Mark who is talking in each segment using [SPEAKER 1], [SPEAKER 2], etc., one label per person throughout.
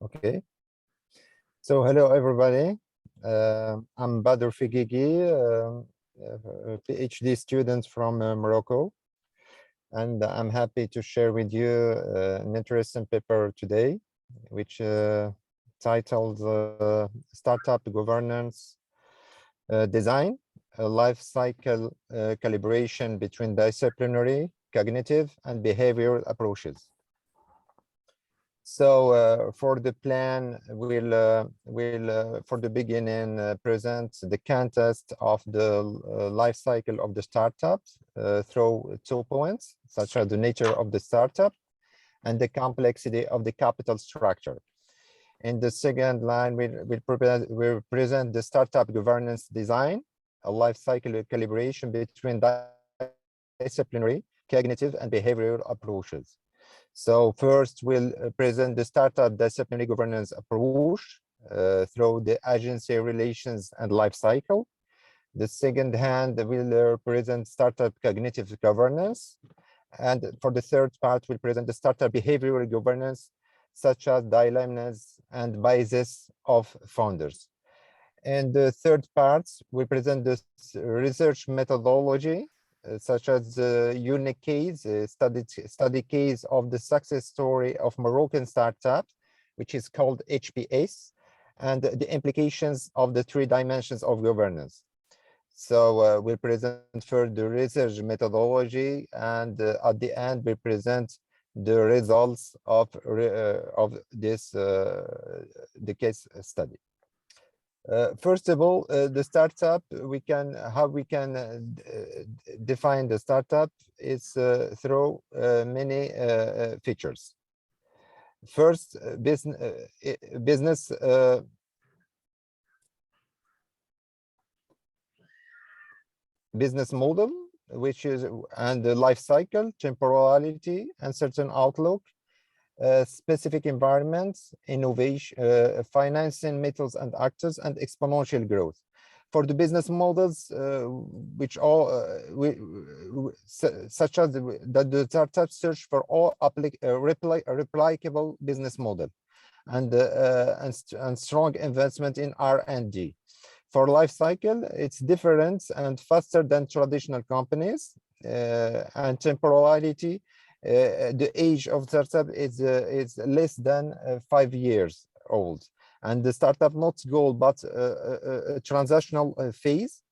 [SPEAKER 1] Okay. So hello everybody. I'm Badr Figigi, a PhD student from Morocco, and I'm happy to share with you an interesting paper today, which titled Startup Governance Design, a Life Cycle Calibration between Disciplinary, Cognitive, and Behavioral Approaches. So for the plan, we'll for the beginning present the context of the life cycle of the startup through 2 points, such as the nature of the startup and the complexity of the capital structure. In the second line, we'll present the startup governance design, a life cycle calibration between disciplinary, cognitive, and behavioral approaches. So first, we'll present the startup disciplinary governance approach through the agency relations and life cycle. The second hand, we'll present startup cognitive governance. And for the third part, we'll present the startup behavioral governance, such as dilemmas and biases of founders. And the third part, we present the research methodology, such as the unique case, study case of the success story of Moroccan startup, which is called HPS, and the implications of the 3 dimensions of governance. So we'll present first the research methodology, and at the end we present the results of this the case study. First of all, the startup, how we can define the startup is through many features. First, business model, which is, and the life cycle, temporality, and certain outlook. Specific environments, innovation, financing methods and actors, and exponential growth. For the business models, which all, such as that the startup search for all replicable business model, and strong investment in R&D. For life cycle, it's different and faster than traditional companies, and temporality. The age of startup is less than 5 years old, and the startup not goal but a transactional phase,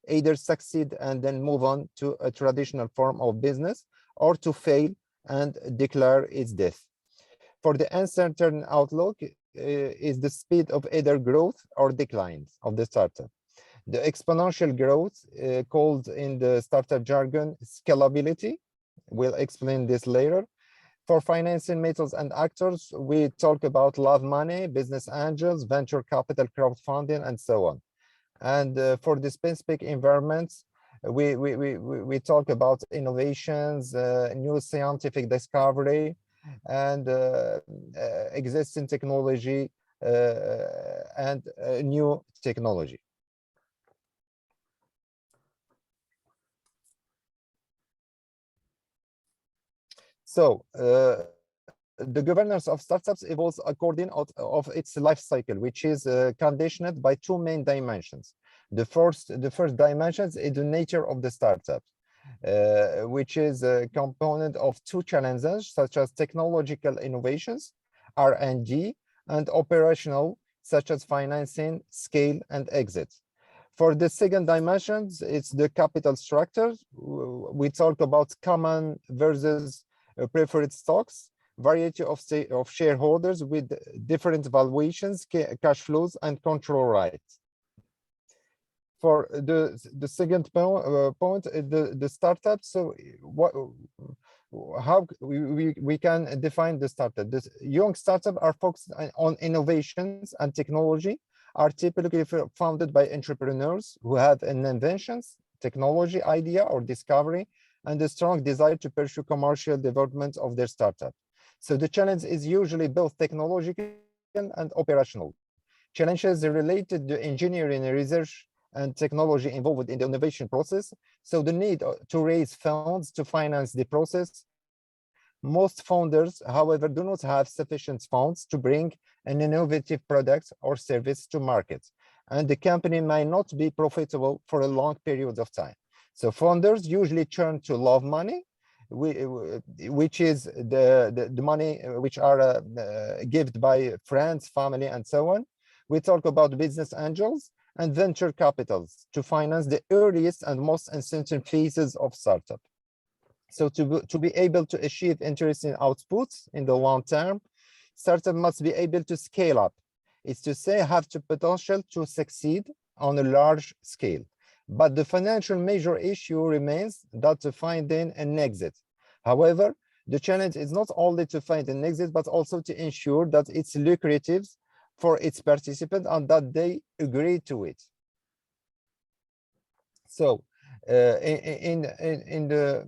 [SPEAKER 1] either succeed and then move on to a traditional form of business, or to fail and declare its death. For the uncertain outlook is the speed of either growth or decline of the startup. The exponential growth, called in the startup jargon scalability. We'll explain this later. For financing methods and actors, we talk about love money, business angels, venture capital, crowdfunding, and so on. And for the specific environments, we talk about innovations, new scientific discovery, and existing technology and new technology. So the governance of startups evolves according of its life cycle, which is conditioned by 2 main dimensions. The first dimension is the nature of the startup, which is a component of 2 challenges, such as technological innovations, R&D, and operational, such as financing, scale, and exit. For the second dimension, it's the capital structure. We talk about common versus preferred stocks, variety of shareholders with different valuations, cash flows, and control rights. For the second point, the startup. So how we can define the startup? This young startups are focused on innovations and technology, are typically founded by entrepreneurs who have an inventions, technology idea or discovery, and a strong desire to pursue commercial development of their startup. So the challenge is usually both technological and operational. Challenges are related to engineering, research, and technology involved in the innovation process. So the need to raise funds to finance the process, Most founders, however, do not have sufficient funds to bring an innovative product or service to market, and the company may not be profitable for a long period of time. So founders usually turn to love money, which is the money which are given by friends, family, and so on. We talk about business angels and venture capitals to finance the earliest and most uncertain phases of startup. So to be able to achieve interesting outputs in the long term, startup must be able to scale up. It's to say have the potential to succeed on a large scale. But the financial major issue remains that to find an exit. However, the challenge is not only to find an exit, but also to ensure that it's lucrative for its participants and that they agree to it. So in the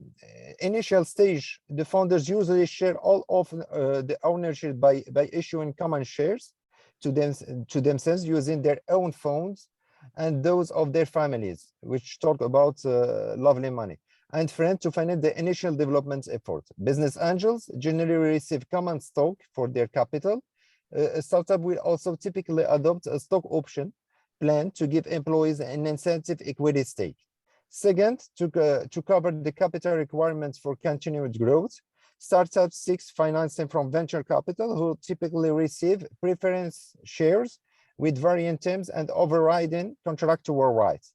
[SPEAKER 1] initial stage, the founders usually share all of the ownership by issuing common shares to themselves using their own funds and those of their families, which talk about lovely money, and friends to finance the initial development effort. Business angels generally receive common stock for their capital. A startup will also typically adopt a stock option plan to give employees an incentive equity stake. Second, to cover the capital requirements for continued growth, startups seek financing from venture capital, who typically receive preference shares with varying terms and overriding contractual rights.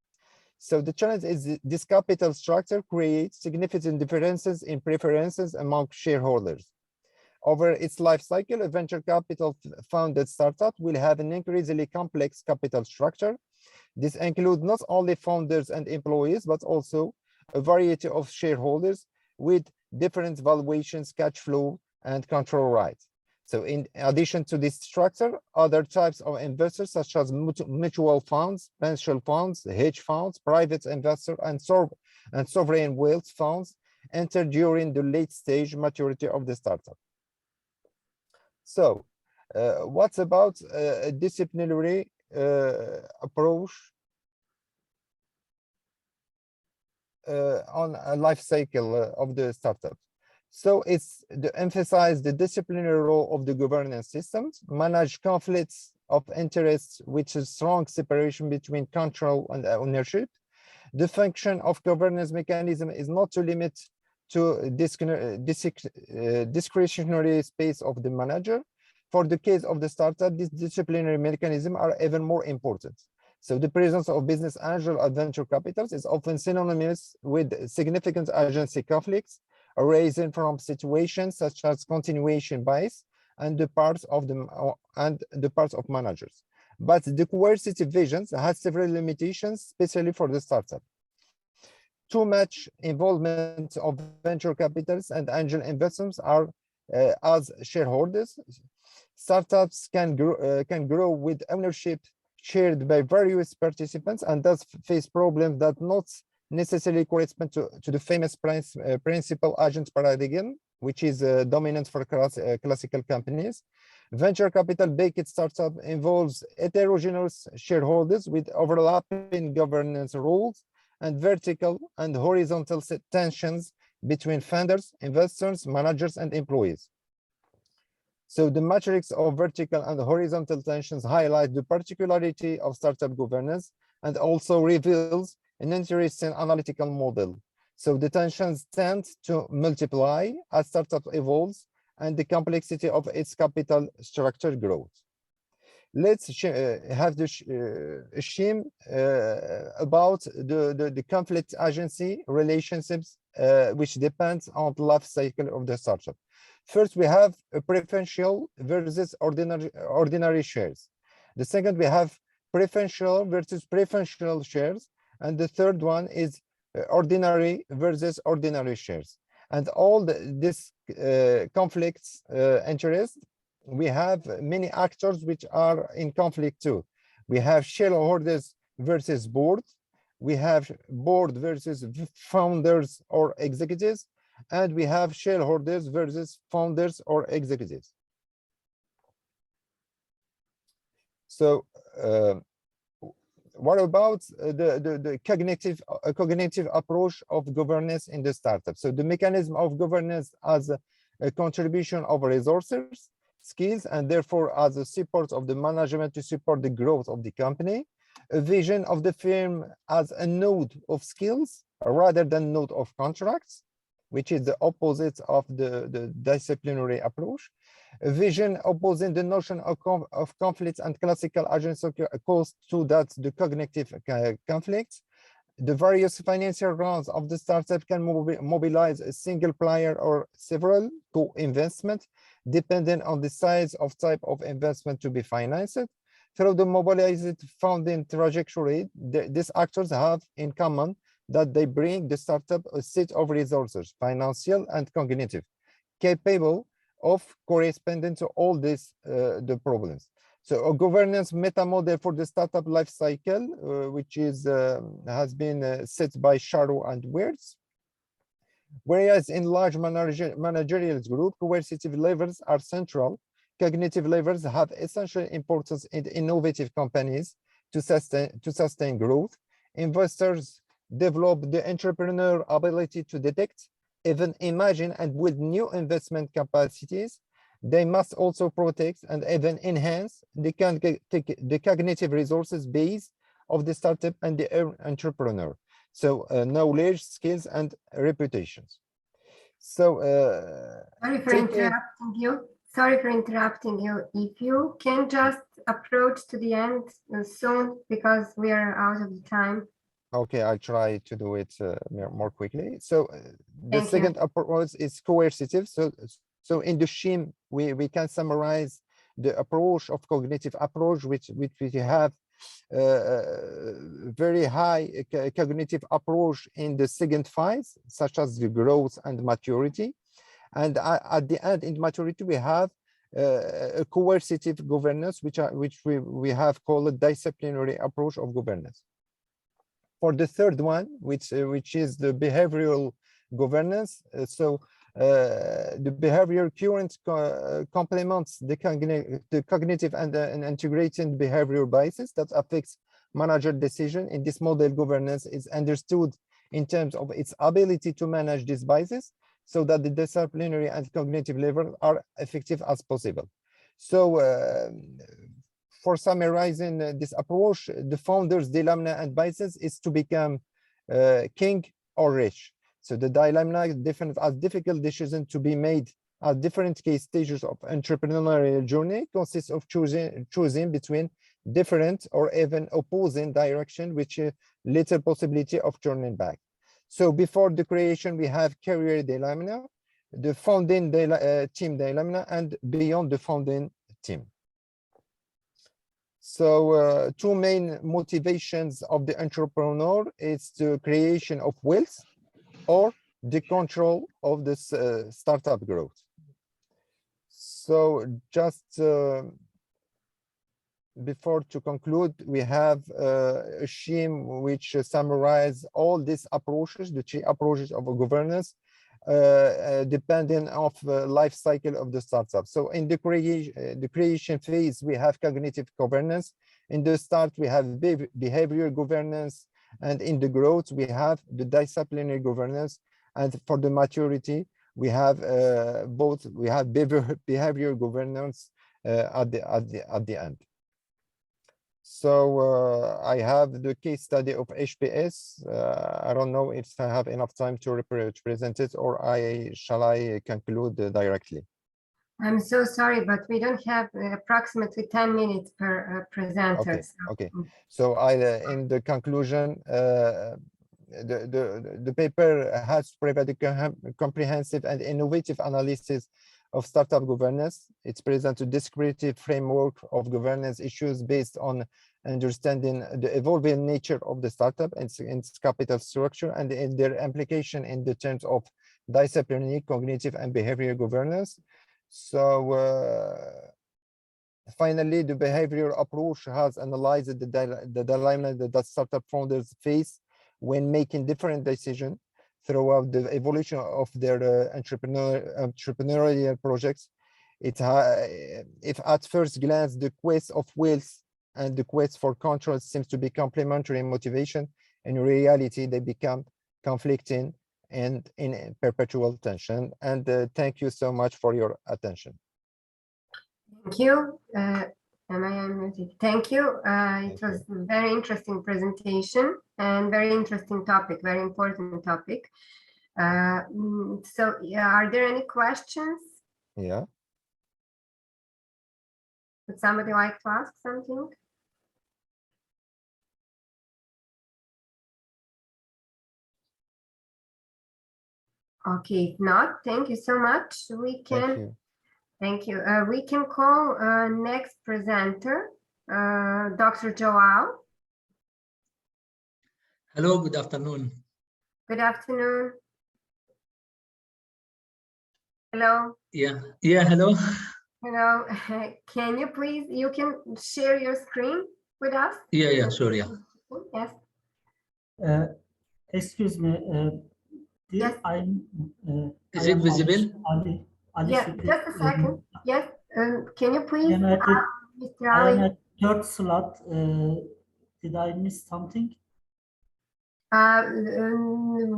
[SPEAKER 1] So the challenge is this capital structure creates significant differences in preferences among shareholders. Over its life cycle, a venture capital founded startup will have an increasingly complex capital structure. This includes not only founders and employees, but also a variety of shareholders with different valuations, cash flow, and control rights. So in addition to this structure, other types of investors, such as mutual funds, pension funds, hedge funds, private investors, and sovereign wealth funds, enter during the late stage maturity of the startup. So what's about a disciplinary approach on a life cycle of the startup? So it's to emphasize the disciplinary role of the governance systems, manage conflicts of interests, which is strong separation between control and ownership. The function of governance mechanism is not to limit to discretionary space of the manager. For the case of the startup, these disciplinary mechanisms are even more important. So the presence of business angel and venture capitals is often synonymous with significant agency conflicts arising from situations such as continuation bias and the parts of managers. But the coercive visions has several limitations, especially for the startup. Too much involvement of venture capitals and angel investors are as shareholders. Startups can grow with ownership shared by various participants and thus face problems that not necessarily correspond to the famous principal agent paradigm, which is dominant for classical companies. Venture capital-based startup involves heterogeneous shareholders with overlapping governance rules and vertical and horizontal tensions between founders, investors, managers, and employees. So the matrix of vertical and horizontal tensions highlight the particularity of startup governance and also reveals an interesting analytical model. So the tensions tend to multiply as startup evolves and the complexity of its capital structure grows. Let's have the scheme about the conflict agency relationships which depends on the life cycle of the startup. First, we have a preferential versus ordinary shares. The second, we have preferential versus preferential shares. And the third one is ordinary versus ordinary shares. And all this conflicts interest, we have many actors which are in conflict too. We have shareholders versus board. We have board versus founders or executives. And we have shareholders versus founders or executives. So what about the cognitive approach of governance in the startup? So the mechanism of governance as a contribution of resources, skills, and therefore as a support of the management to support the growth of the company, a vision of the firm as a node of skills rather than node of contracts, which is the opposite of the disciplinary approach, a vision opposing the notion of conflicts and classical agency opposed to that the cognitive conflicts. The various financial rounds of the startup can mobilize a single player or several co-investment, depending on the size of type of investment to be financed. Through the mobilized funding trajectory, these actors have in common that they bring the startup a set of resources, financial and cognitive, capable of corresponding to all these the problems. So a governance meta model for the startup life cycle, which is has been set by Sharo and Wirtz. Whereas in large managerial group, coercive levers are central. Cognitive levers have essential importance in innovative companies to sustain growth. Investors develop the entrepreneur ability to detect, even imagine, and build new investment capacities. They must also protect and even enhance the cognitive resources base of the startup and the entrepreneur. So knowledge, skills, and reputations. So
[SPEAKER 2] sorry for interrupting you. Sorry for interrupting you. If you can just approach to the end soon, because we are out of the time.
[SPEAKER 1] Okay, I'll try to do it more quickly. So the second approach is coercive. So in the scheme, we can summarize the approach of cognitive approach, which we have very high cognitive approach in the second phase, such as the growth and maturity. And at the end, in maturity, we have a coercive governance, which we have called a disciplinary approach of governance. For the third one, which is the behavioral governance, the behavior current complements the cognitive and integrated behavior biases that affects manager decision. In this model, governance is understood in terms of its ability to manage these biases so that the disciplinary and cognitive levels are effective as possible. So for summarizing this approach, the founder's dilemma and biases is to become king or rich. So the dilemma defines as difficult decisions to be made at different case stages of entrepreneurial journey, consists of choosing between different or even opposing direction, which little possibility of turning back. So before the creation, we have career dilemma, the founding team dilemma, and beyond the founding team. So two main motivations of the entrepreneur is the creation of wealth or the control of this startup growth. So just before to conclude, we have a scheme which summarizes all these approaches, the three approaches of a governance, depending on the life cycle of the startup. So in the creation phase, we have cognitive governance. In the start, we have behavior governance. And in the growth, we have the disciplinary governance. And for the maturity, we have both. We have behavior governance at the end. So I have the case study of HPS. I don't know if I have enough time to present it, or shall I conclude directly?
[SPEAKER 2] I'm so sorry, but we don't have approximately 10 minutes per presenter.
[SPEAKER 1] Okay.
[SPEAKER 2] So.
[SPEAKER 1] Okay. So in the conclusion, the paper has provided a comprehensive and innovative analysis of startup governance. It's presents a descriptive framework of governance issues based on understanding the evolving nature of the startup and its capital structure and in their implication in the terms of disciplinary, cognitive, and behavioral governance. So finally, the behavioral approach has analyzed the dilemma that startup founders face when making different decisions throughout the evolution of their entrepreneurial projects. If at first glance the quest of wealth and the quest for control seems to be complementary in motivation, in reality they become conflicting and in perpetual tension. And thank you so much for your attention.
[SPEAKER 2] Thank you. Am I unmuted? Thank you. It was a very interesting presentation and very interesting topic, very important topic. So are there any questions?
[SPEAKER 1] Yeah.
[SPEAKER 2] Would somebody like to ask something? Okay, if not, thank you so much. We can. Thank you. We can call next presenter, Dr. Joao.
[SPEAKER 3] Hello, good afternoon.
[SPEAKER 2] Good afternoon. Hello.
[SPEAKER 3] Yeah, hello.
[SPEAKER 2] Hello. Can you please, you can share your screen with us?
[SPEAKER 3] Yeah, sure, yeah.
[SPEAKER 2] Yes.
[SPEAKER 4] Excuse me.
[SPEAKER 2] Yes.
[SPEAKER 3] Is it visible?
[SPEAKER 2] Yes, just a second. Yes. Can you please, Mr.
[SPEAKER 4] I am
[SPEAKER 2] Ali?
[SPEAKER 4] at third slot. Did I miss something?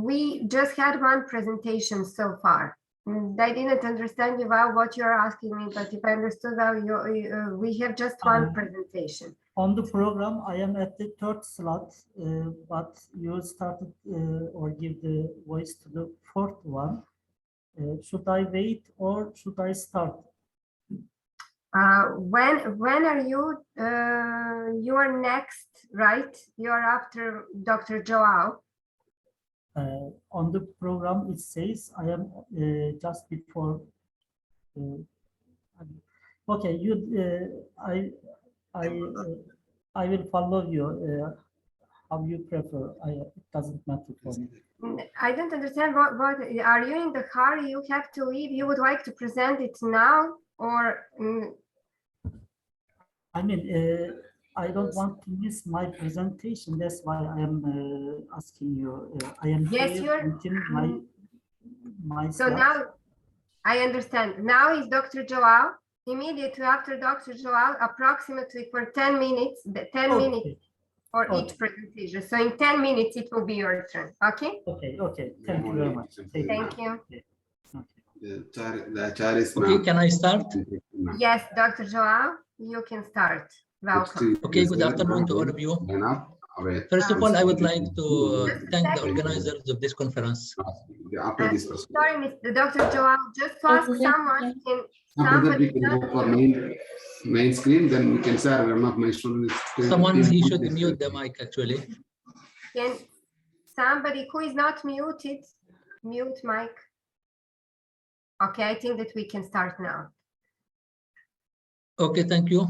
[SPEAKER 2] We just had one presentation so far. I didn't understand you well what you're asking me, but if I understood well, we have just one presentation.
[SPEAKER 4] On the program, I am at the third slot, but you started or give the voice to the fourth one. Should I wait or should I start?
[SPEAKER 2] When are you? You are next, right? You are after Dr. Joao.
[SPEAKER 4] On the program, it says I am just before. Okay, I will follow you. How you prefer? It doesn't matter for me.
[SPEAKER 2] I don't understand what are you in the car? You have to leave. You would like to present it now, or?
[SPEAKER 4] I mean, I don't want to miss my presentation. That's why I am asking you. I am here until my
[SPEAKER 2] So
[SPEAKER 4] slot.
[SPEAKER 2] now I understand. Now is Dr. Joao. Immediately after Dr. Joao, approximately for 10 minutes, minutes for each presentation. So in 10 minutes, it will be your turn. Okay?
[SPEAKER 4] Okay. Thank you very much.
[SPEAKER 2] Thank you.
[SPEAKER 3] Okay, can I start?
[SPEAKER 2] Yes, Dr. Joao, you can start. Welcome.
[SPEAKER 3] Okay, good afternoon to all of you. First of all, I would like to thank the organizers of this conference.
[SPEAKER 2] Sorry, Mr. Dr. Joao, just to ask someone,
[SPEAKER 5] somebody can go for main screen, then we can share one of my students.
[SPEAKER 3] Someone, he should mute the mic actually.
[SPEAKER 2] Can somebody who is not muted, mute mic? Okay, I think that we can start now.
[SPEAKER 3] Okay, thank you.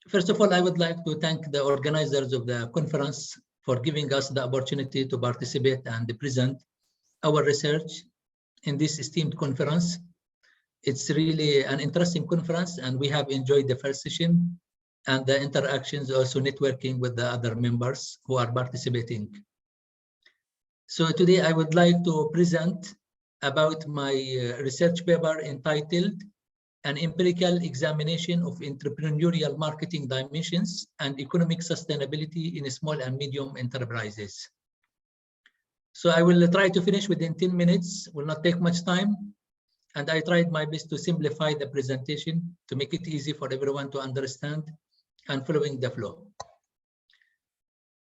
[SPEAKER 3] First of all, I would like to thank the organizers of the conference for giving us the opportunity to participate and present our research in this esteemed conference. It's really an interesting conference, and we have enjoyed the first session and the interactions, also networking with the other members who are participating. So today I would like to present about my research paper entitled An Empirical Examination of Entrepreneurial Marketing Dimensions and Economic Sustainability in Small and Medium Enterprises. So I will try to finish within 10 minutes, will not take much time. And I tried my best to simplify the presentation to make it easy for everyone to understand and following the flow.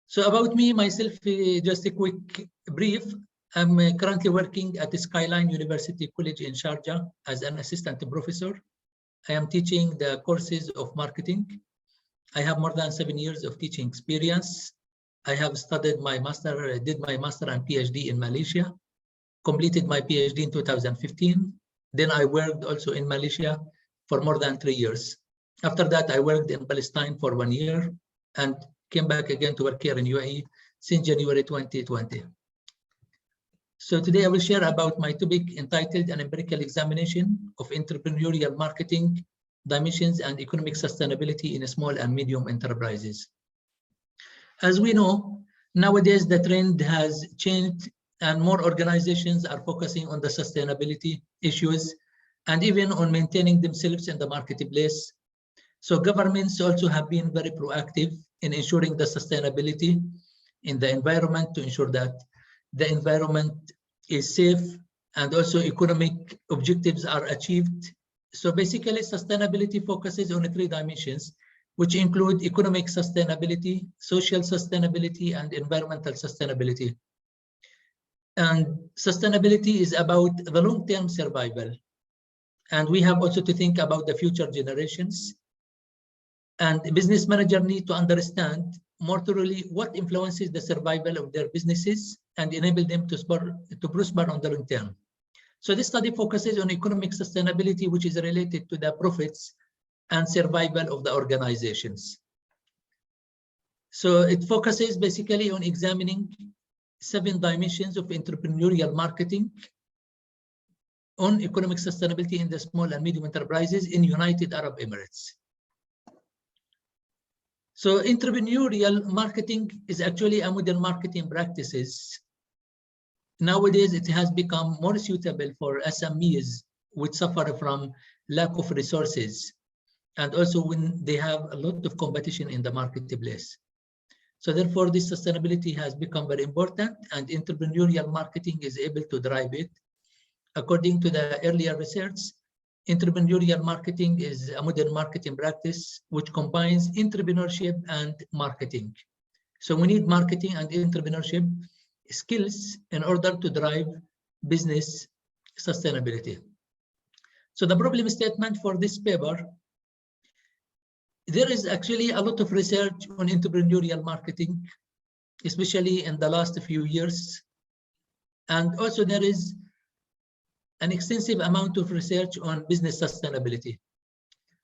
[SPEAKER 3] So about me, myself, just a quick brief. I'm currently working at the Skyline University College in Sharjah as an assistant professor. I am teaching the courses of marketing. I have more than 7 years of teaching experience. I have studied my master, did my master and PhD in Malaysia, completed my PhD in 2015. Then I worked also in Malaysia for more than 3 years. After that, I worked in Palestine for 1 year and came back again to work here in UAE since January 2020. So today I will share about my topic entitled An Empirical Examination of Entrepreneurial Marketing Dimensions and Economic Sustainability in Small and Medium Enterprises. As we know, nowadays the trend has changed and more organizations are focusing on the sustainability issues and even on maintaining themselves in the marketplace. So governments also have been very proactive in ensuring the sustainability in the environment to ensure that the environment is safe, and also economic objectives are achieved. So basically, sustainability focuses on 3 dimensions, which include economic sustainability, social sustainability, and environmental sustainability. And sustainability is about the long-term survival. And we have also to think about the future generations. And business managers need to understand more thoroughly what influences the survival of their businesses and enable them to prosper on the long term. So this study focuses on economic sustainability, which is related to the profits and survival of the organizations. So it focuses basically on examining 7 dimensions of entrepreneurial marketing on economic sustainability in the small and medium enterprises in United Arab Emirates. So entrepreneurial marketing is actually a modern marketing practices. Nowadays, it has become more suitable for SMEs which suffer from lack of resources, and also when they have a lot of competition in the marketplace. So therefore, this sustainability has become very important, and entrepreneurial marketing is able to drive it. According to the earlier research, entrepreneurial marketing is a modern marketing practice which combines entrepreneurship and marketing. So we need marketing and entrepreneurship skills in order to drive business sustainability. So the problem statement for this paper, there is actually a lot of research on entrepreneurial marketing, especially in the last few years. And also there is an extensive amount of research on business sustainability.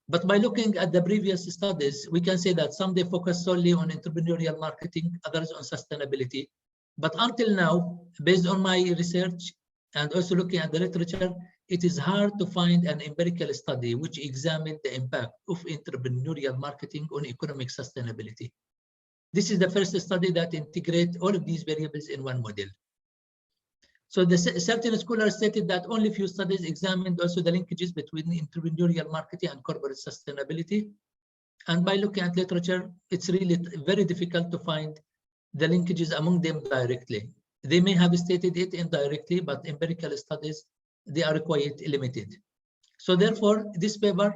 [SPEAKER 3] But by looking at the previous studies, we can say that some they focus solely on entrepreneurial marketing, others on sustainability. But until now, based on my research and also looking at the literature, it is hard to find an empirical study which examined the impact of entrepreneurial marketing on economic sustainability. This is the first study that integrates all of these variables in one model. So the certain scholars stated that only few studies examined also the linkages between entrepreneurial marketing and corporate sustainability. And by looking at literature, it's really very difficult to find the linkages among them directly. They may have stated it indirectly, but empirical studies, they are quite limited. So therefore, this paper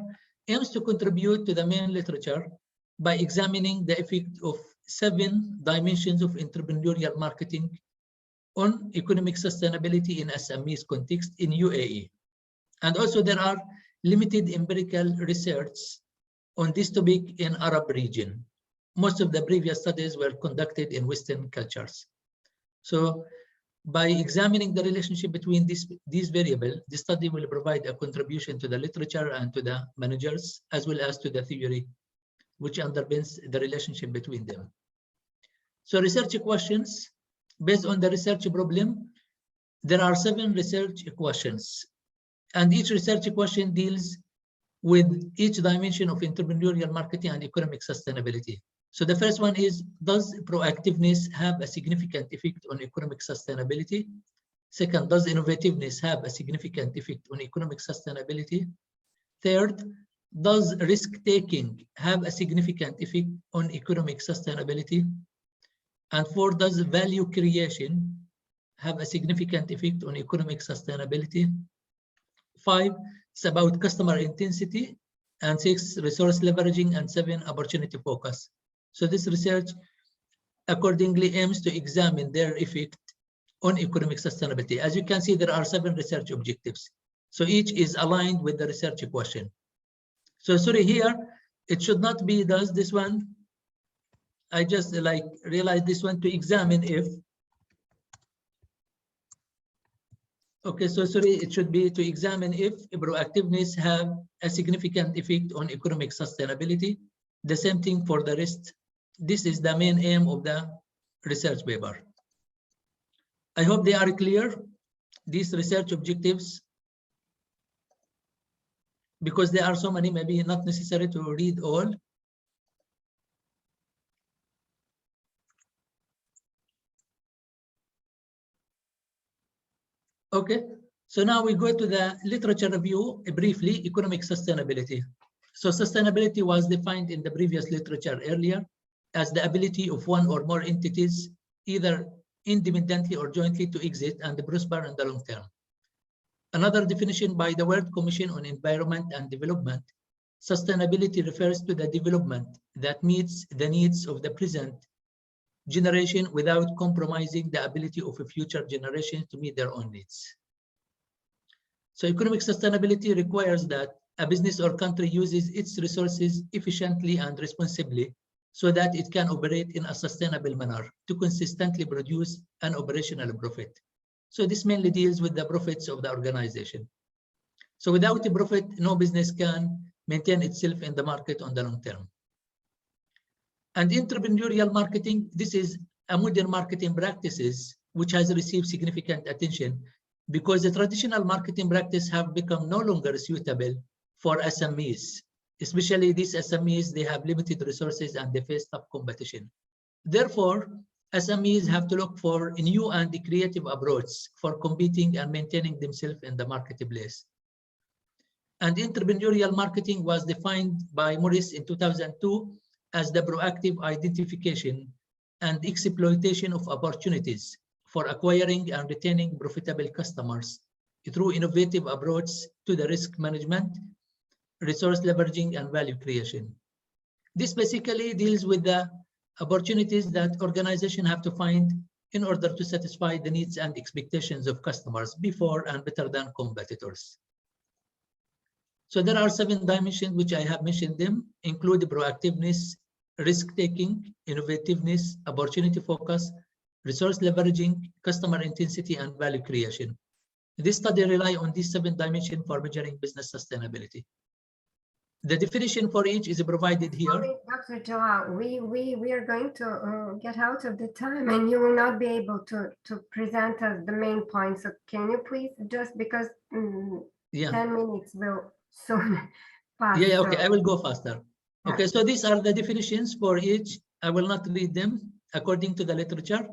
[SPEAKER 3] aims to contribute to the main literature by examining the effect of 7 dimensions of entrepreneurial marketing on economic sustainability in SMEs context in UAE. And also there are limited empirical research on this topic in Arab region. Most of the previous studies were conducted in Western cultures. So by examining the relationship between these variables, the study will provide a contribution to the literature and to the managers, as well as to the theory, which underpins the relationship between them. So research questions. Based on the research problem, there are 7 research questions, and each research question deals with each dimension of entrepreneurial marketing and economic sustainability. So the first one is, does proactiveness have a significant effect on economic sustainability? Second, does innovativeness have a significant effect on economic sustainability? Third, does risk-taking have a significant effect on economic sustainability? And 4, does value creation have a significant effect on economic sustainability? 5, it's about customer intensity. And 6, resource leveraging. And 7, opportunity focus. So this research accordingly aims to examine their effect on economic sustainability. As you can see, there are 7 research objectives. So each is aligned with the research question. So sorry, here, it should not be does this one. I just realized this one to examine if. Okay, so sorry, it should be to examine if proactiveness have a significant effect on economic sustainability. The same thing for the rest. This is the main aim of the research paper. I hope they are clear, these research objectives, because there are so many, maybe not necessary to read all. Okay, so now we go to the literature review briefly, economic sustainability. So sustainability was defined in the previous literature earlier as the ability of one or more entities, either independently or jointly to exit and prosper in the long term. Another definition by the World Commission on Environment and Development, sustainability refers to the development that meets the needs of the present generation without compromising the ability of future generations to meet their own needs. So economic sustainability requires that a business or country uses its resources efficiently and responsibly so that it can operate in a sustainable manner to consistently produce an operational profit. So this mainly deals with the profits of the organization. So without a profit, no business can maintain itself in the market on the long term. And entrepreneurial marketing, this is a modern marketing practices which has received significant attention because the traditional marketing practices have become no longer suitable for SMEs. Especially these SMEs, they have limited resources and they face tough competition. Therefore, SMEs have to look for a new and creative approach for competing and maintaining themselves in the marketplace. And entrepreneurial marketing was defined by Morris in 2002 as the proactive identification and exploitation of opportunities for acquiring and retaining profitable customers through innovative approach to the risk management, resource leveraging, and value creation. This basically deals with the opportunities that organizations have to find in order to satisfy the needs and expectations of customers before and better than competitors. So there are 7 dimensions which I have mentioned them, include proactiveness, risk-taking, innovativeness, opportunity focus, resource leveraging, customer intensity, and value creation. This study relies on these 7 dimensions for measuring business sustainability. The definition for each is provided here.
[SPEAKER 2] Sorry, Dr. Jalal, we are going to get out of the time and you will not be able to present us the main points. So can you please, just because 10 minutes will soon pass.
[SPEAKER 3] Yeah, okay, I will go faster. Okay, so these are the definitions for each. I will not read them according to the literature.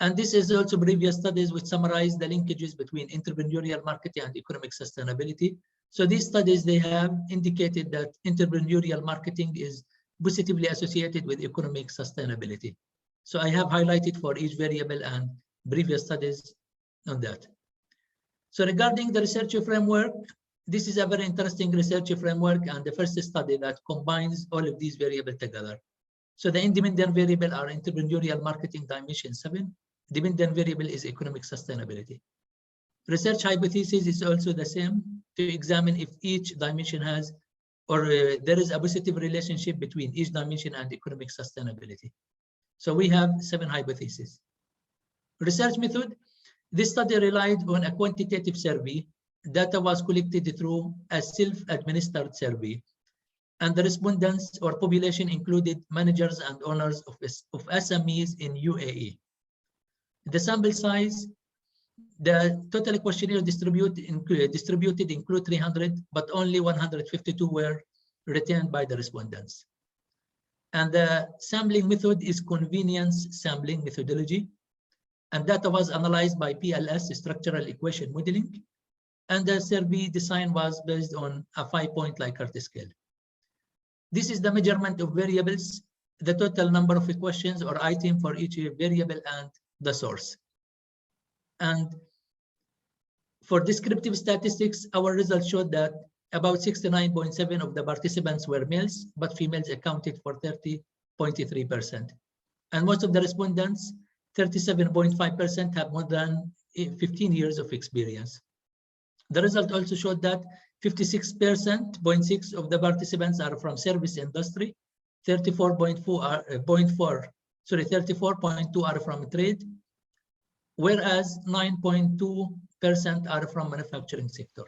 [SPEAKER 3] And this is also previous studies which summarize the linkages between entrepreneurial marketing and economic sustainability. So these studies, they have indicated that entrepreneurial marketing is positively associated with economic sustainability. So I have highlighted for each variable and previous studies on that. So regarding the research framework, this is a very interesting research framework and the first study that combines all of these variables together. So the independent variable are entrepreneurial marketing dimension 7. Dependent variable is economic sustainability. Research hypothesis is also the same, to examine if each dimension has or there is a positive relationship between each dimension and economic sustainability. So we have 7 hypotheses. Research method, this study relied on a quantitative survey. Data was collected through a self-administered survey, and the respondents or population included managers and owners of SMEs in UAE. The sample size, the total questionnaire distributed include 300, but only 152 were retained by the respondents. And the sampling method is convenience sampling methodology. And data was analyzed by PLS, structural equation modeling. And the survey design was based on a 5-point Likert scale. This is the measurement of variables, the total number of questions or item for each variable and the source. And for descriptive statistics, our results showed that about 69.7% of the participants were males, but females accounted for 30.3%. And most of the respondents, 37.5%, have more than 15 years of experience. The result also showed that 56.6% of the participants are from service industry, 34.2 are from trade, whereas 9.2% are from manufacturing sector.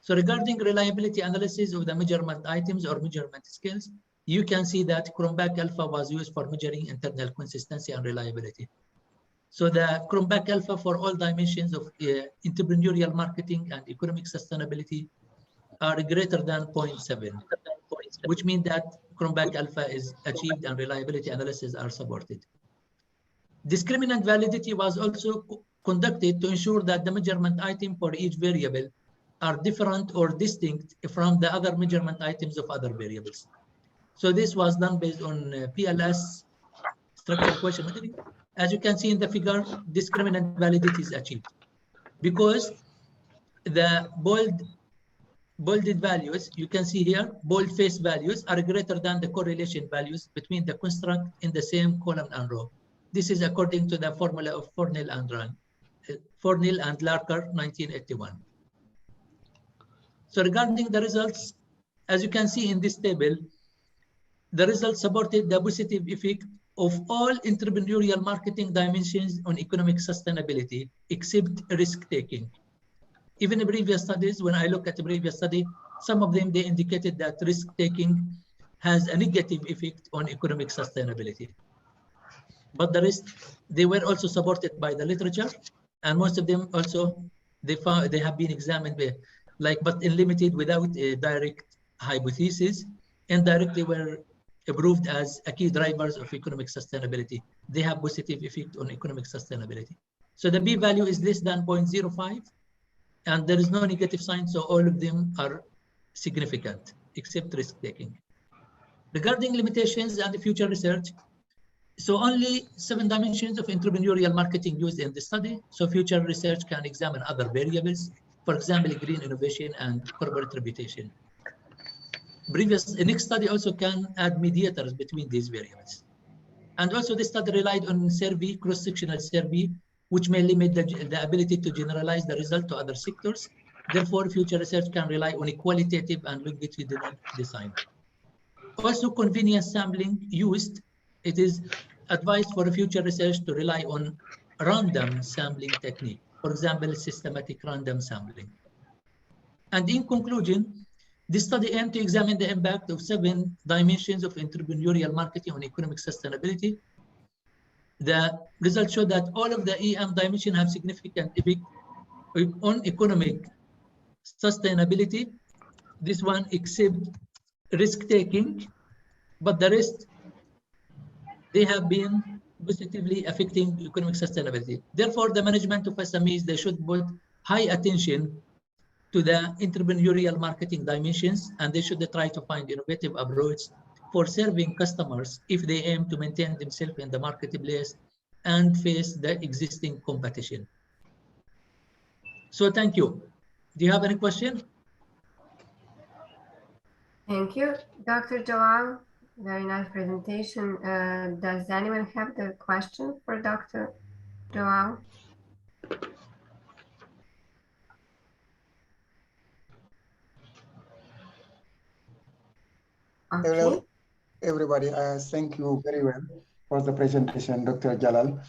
[SPEAKER 3] So regarding reliability analysis of the measurement items or measurement scales, you can see that Cronbach alpha was used for measuring internal consistency and reliability. So the Cronbach alpha for all dimensions of entrepreneurial marketing and economic sustainability are greater than 0.7, which means that Cronbach alpha is achieved and reliability analysis are supported. Discriminant validity was also conducted to ensure that the measurement item for each variable are different or distinct from the other measurement items of other variables. So this was done based on PLS, structural question modeling, As you can see in the figure, discriminant validity is achieved because the bolded values, you can see here, bold-face values are greater than the correlation values between the construct in the same column and row. This is according to the formula of Fornell and Larker, 1981. So regarding the results, as you can see in this table, the results supported the positive effect of all entrepreneurial marketing dimensions on economic sustainability, except risk-taking. Even in previous studies, when I look at the previous study, some of them, they indicated that risk-taking has a negative effect on economic sustainability. But the rest, they were also supported by the literature, and most of them also, they have been examined by, but limited without a direct hypothesis, indirectly were approved as a key drivers of economic sustainability. They have positive effect on economic sustainability. So the p-value is less than 0.05, and there is no negative sign, so all of them are significant, except risk-taking. Regarding limitations and the future research, so only 7 dimensions of entrepreneurial marketing used in the study, so future research can examine other variables, for example, green innovation and corporate reputation. Next study also can add mediators between these variables. And also this study relied on survey, cross-sectional survey, which may limit the ability to generalize the result to other sectors. Therefore, future research can rely on a qualitative and longitudinal design. Also, convenience sampling used. It is advised for future research to rely on random sampling technique, for example, systematic random sampling. And in conclusion, this study aimed to examine the impact of 7 dimensions of entrepreneurial marketing on economic sustainability. The results show that all of the EM dimensions have significant effect on economic sustainability. This one except risk-taking, but the rest, they have been positively affecting economic sustainability. Therefore, the management of SMEs, they should put high attention to the entrepreneurial marketing dimensions, and they should try to find innovative approach for serving customers if they aim to maintain themselves in the marketplace and face the existing competition. So thank you. Do you have any question?
[SPEAKER 2] Thank you, Dr. Jalal. Very nice presentation. Does anyone have the question for Dr. Jalal? Okay.
[SPEAKER 6] Hello, everybody. Thank you very well for the presentation, Dr. Jalal.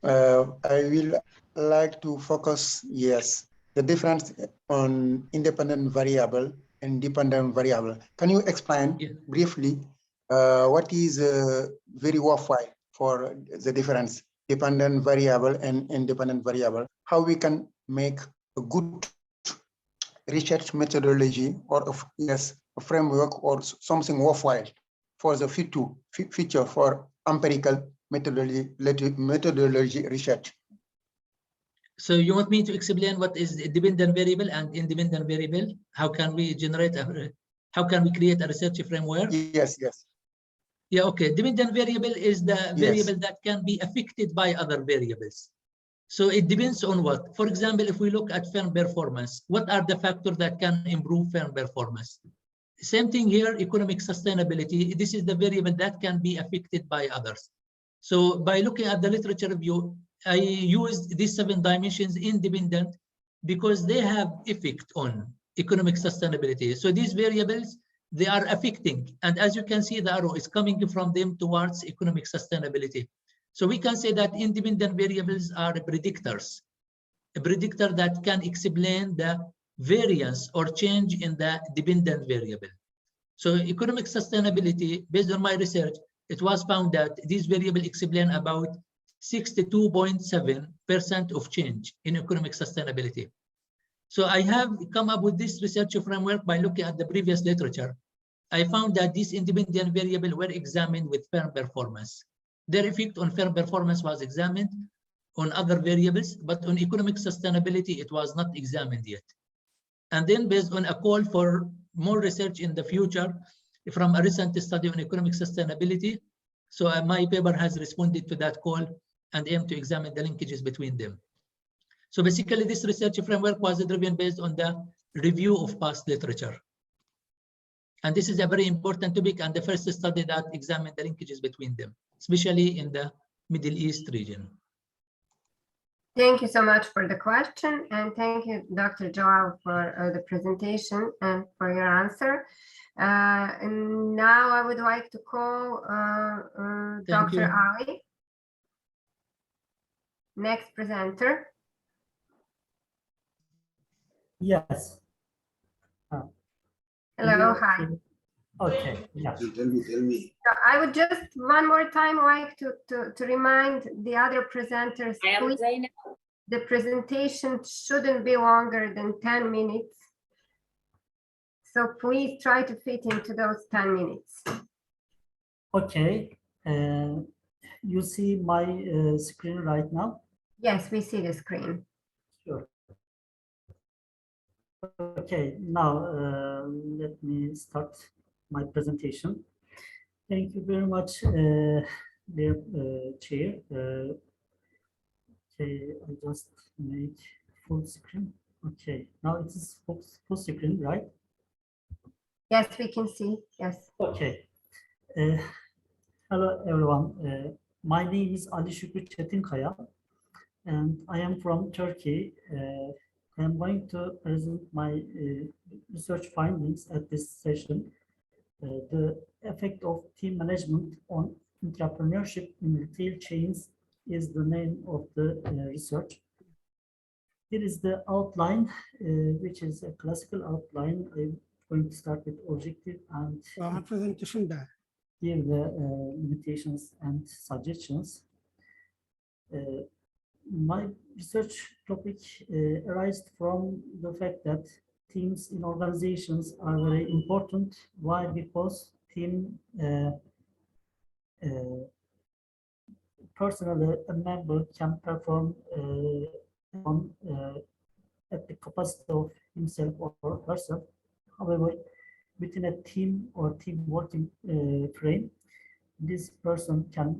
[SPEAKER 6] I will like to focus, the difference on independent variable and dependent variable. Can you explain briefly what is very worthwhile for the difference, dependent variable and independent variable? How we can make a good research methodology or a framework or something worthwhile for the future for empirical methodology research.
[SPEAKER 3] So you want me to explain what is dependent variable and independent variable? How can we generate how can we create a research framework?
[SPEAKER 6] Yes.
[SPEAKER 3] Yeah, okay. Dependent variable is the variable that can be affected by other variables. So it depends on what. For example, if we look at firm performance, what are the factors that can improve firm performance? Same thing here, economic sustainability. This is the variable that can be affected by others. So by looking at the literature review, I used these 7 dimensions independent because they have effect on economic sustainability. So these variables, they are affecting. And as you can see, the arrow is coming from them towards economic sustainability. So we can say that independent variables are predictors, a predictor that can explain the variance or change in the dependent variable. So economic sustainability, based on my research, it was found that these variables explain about 62.7% of change in economic sustainability. So I have come up with this research framework by looking at the previous literature. I found that these independent variables were examined with firm performance. Their effect on firm performance was examined on other variables, but on economic sustainability, it was not examined yet. And then based on a call for more research in the future from a recent study on economic sustainability, so my paper has responded to that call. and aim to examine the linkages between them. So basically, this research framework was driven based on the review of past literature. And this is a very important topic and the first study that examined the linkages between them, especially in the Middle East region.
[SPEAKER 2] Thank you so much for the question, and thank you, Dr. Joel, for the presentation and for your answer. And now I would like to call Dr. Ali, next presenter.
[SPEAKER 4] Yes.
[SPEAKER 2] Hello, hi.
[SPEAKER 4] Okay, yeah.
[SPEAKER 5] Tell me.
[SPEAKER 2] So I would just one more time like to remind the other presenters, please, the presentation shouldn't be longer than 10 minutes. So please try to fit into those 10 minutes.
[SPEAKER 4] Okay. You see my screen right now?
[SPEAKER 2] Yes, we see the screen.
[SPEAKER 4] Sure. Okay, now let me start my presentation. Thank you very much, dear Chair. Okay, I just made full screen. Okay, now it is full screen, right?
[SPEAKER 2] Yes, we can see. Yes.
[SPEAKER 4] Okay. Hello, everyone. My name is Ali Şükrü Çetinkaya, and I am from Turkey. I am going to present my research findings at this session. The effect of team management on entrepreneurship in retail chains is the name of the research. Here is the outline, which is a classical outline. I'm going to start with objective and give the limitations and suggestions. My research topic arises from the fact that teams in organizations are very important. Why? Because team personally, a member can perform at the capacity of himself or herself. However, within a team or team working frame, this person can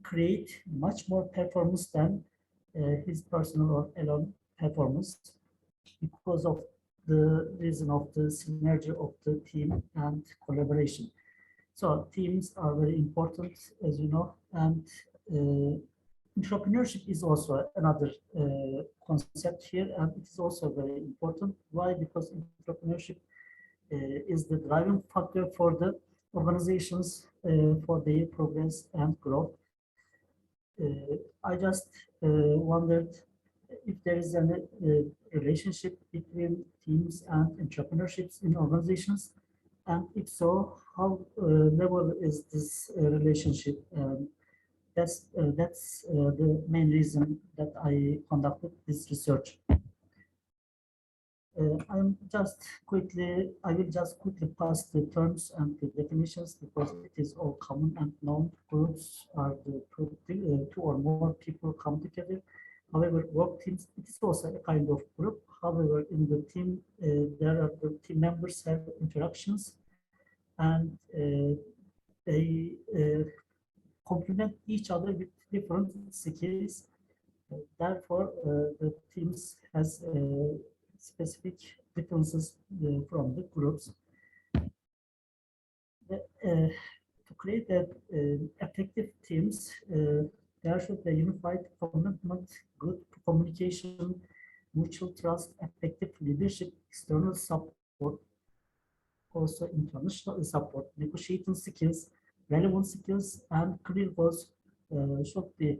[SPEAKER 4] create much more performance than his personal or alone performance because of the reason of the synergy of the team and collaboration. So teams are very important, as you know, and entrepreneurship is also another concept here, and it is also very important. Why? Because entrepreneurship is the driving factor for the organizations for their progress and growth. I just wondered if there is a relationship between teams and entrepreneurships in organizations, and if so, how level is this relationship? That's the main reason that I conducted this research. I will just quickly pass the terms and the definitions because it is all common and known. Groups are the two or more people come together. However, work teams, it is also a kind of group. However, in the team, there are the team members have interactions and they complement each other with different skills. Therefore, the teams has specific differences from the groups. To create effective teams, there should be unified commitment, good communication, mutual trust, effective leadership, external support, also international support, negotiating skills, relevant skills, and career goals should be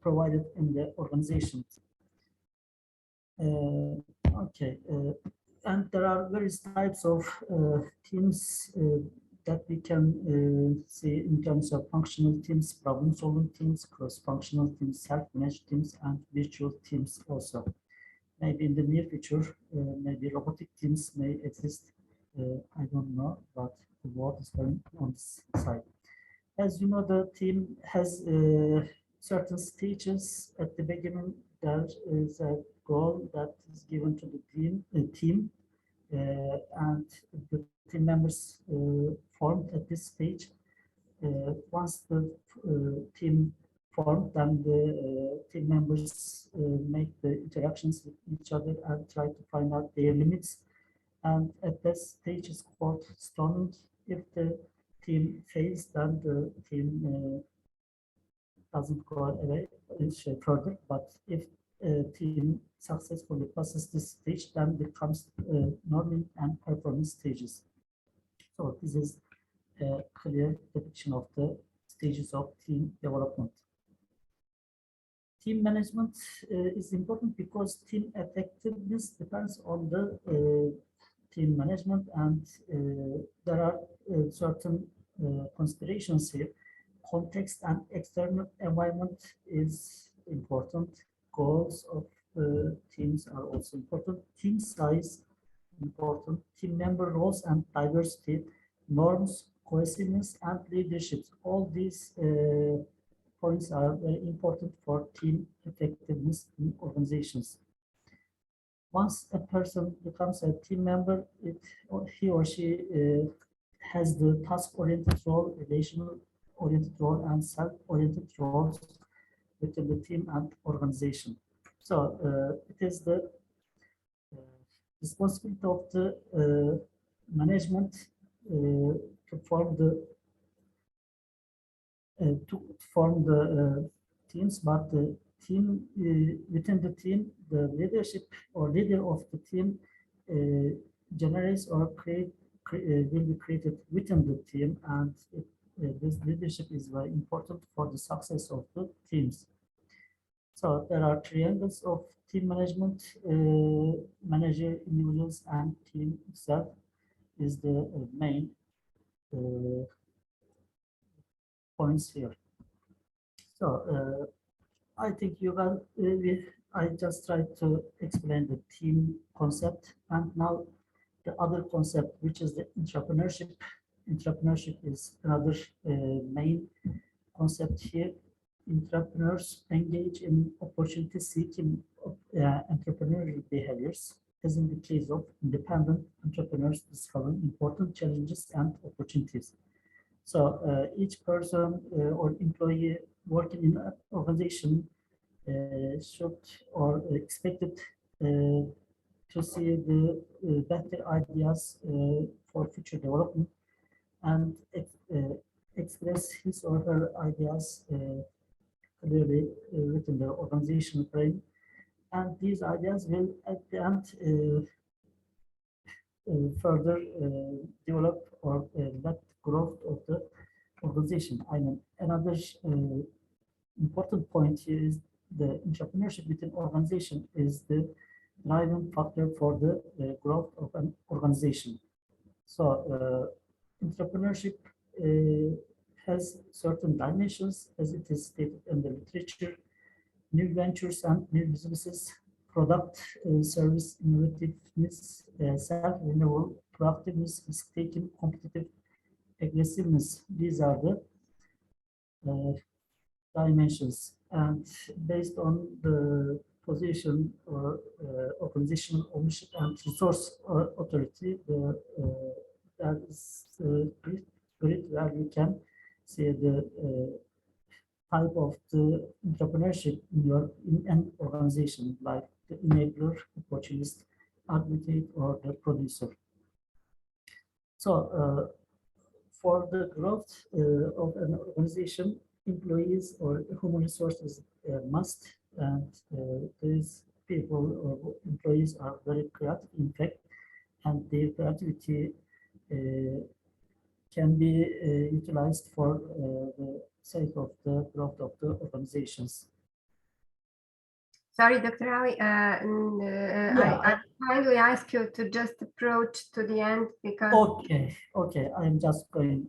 [SPEAKER 4] provided in the organization. And there are various types of teams that we can see in terms of functional teams, problem-solving teams, cross-functional teams, self-managed teams, and virtual teams also. Maybe in the near future, maybe robotic teams may exist. I don't know, but the work is going on this side. As you know, the team has certain stages at the beginning. There is a goal that is given to the team, and the team members formed at this stage. Once the team formed, then the team members make the interactions with each other and try to find out their limits. And at that stage is called storming. If the team fails, then the team doesn't go away further. But if a team successfully passes this stage, then it comes learning and performance stages. So this is a clear depiction of the stages of team development. Team management is important because team effectiveness depends on the team management, and there are certain considerations here. Context and external environment is important. Goals of teams are also important. Team size important. Team member roles and diversity, norms, cohesiveness, and leadership. All these points are very important for team effectiveness in organizations. Once a person becomes a team member, he or she has the task-oriented role, relational-oriented role, and self-oriented roles within the team and organization. So it is the responsibility of the management to form the teams, but the team within the team, the leadership or leader of the team generates or will be created within the team, and this leadership is very important for the success of the teams. So there are triangles of team management: manager, individuals, and team itself is the main points here. So I think you will. I just tried to explain the team concept, and now the other concept, which is the entrepreneurship. Entrepreneurship is another main concept here. Entrepreneurs engage in opportunity-seeking entrepreneurial behaviors, as in the case of independent entrepreneurs discovering important challenges and opportunities. So each person or employee working in an organization should or expected to see the better ideas for future development and express his or her ideas clearly within the organizational frame. And these ideas will at the end further develop or let growth of the organization. I mean, another important point here is the entrepreneurship within organization is the driving factor for the growth of an organization. So entrepreneurship has certain dimensions, as it is stated in the literature: new ventures and new businesses, product, service, innovativeness, self-renewal, proactiveness, risk-taking, competitive aggressiveness. These are the dimensions, and based on the position or organizational ownership and resource authority, that is grid where you can see the type of the entrepreneurship in an organization, like the enabler, opportunist, advocate, or the producer. So for the growth of an organization, employees or human resources must, and these people or employees are very creative, in fact, and their creativity can be utilized for the sake of the growth of the organizations.
[SPEAKER 2] Sorry, Dr. Ali, I kindly ask you to just approach to the end because...
[SPEAKER 4] Okay, I'm just going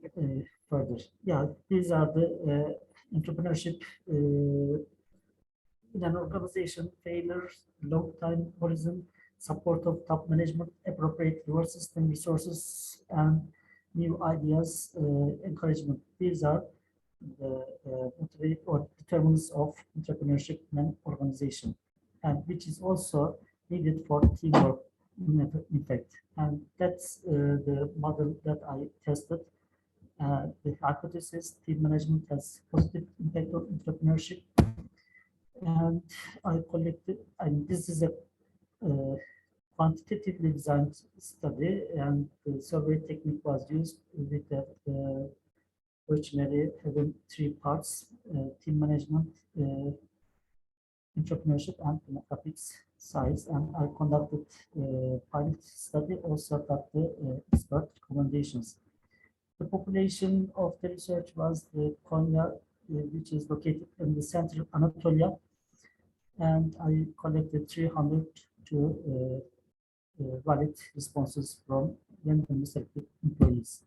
[SPEAKER 4] further. Yeah, these are the entrepreneurship in an organization: failures, long time horizon, support of top management, appropriate reward system, resources, and new ideas, encouragement. These are the motivate or determinants of entrepreneurship in an organization, and which is also needed for teamwork in fact. And that's the model that I tested The hypothesis, team management has positive impact on entrepreneurship. And I collected, and this is a quantitatively designed study, and the survey technique was used with the questionnaire having 3 parts: team management, entrepreneurship, and demographics size. And I conducted a pilot study, also got the expert recommendations. The population of the research was the Konya, which is located in the central Anatolia, and I collected 302 valid responses from randomly selected employees.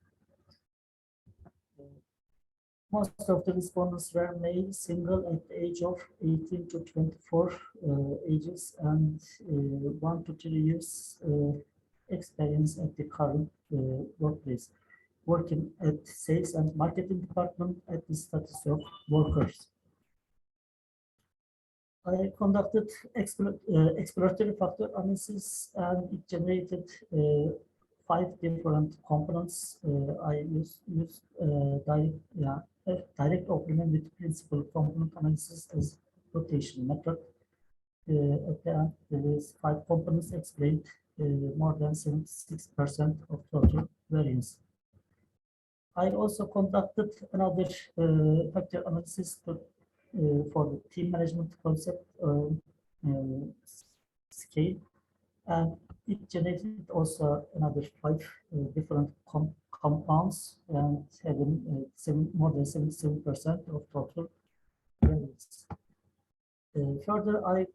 [SPEAKER 4] Most of the respondents were male, single at the age of 18 to 24 ages, and 1 to 3 years experience at the current workplace, working at sales and marketing department at the status of workers. I conducted exploratory factor analysis, and it generated 5 different components. I used direct opinion with principal component analysis as rotation method. At the end, there is 5 components explained more than 76% of total variance. I also conducted another factor analysis for the team management concept scale, and it generated also another 5 different compounds, and having more than 77% of total variance. Further, I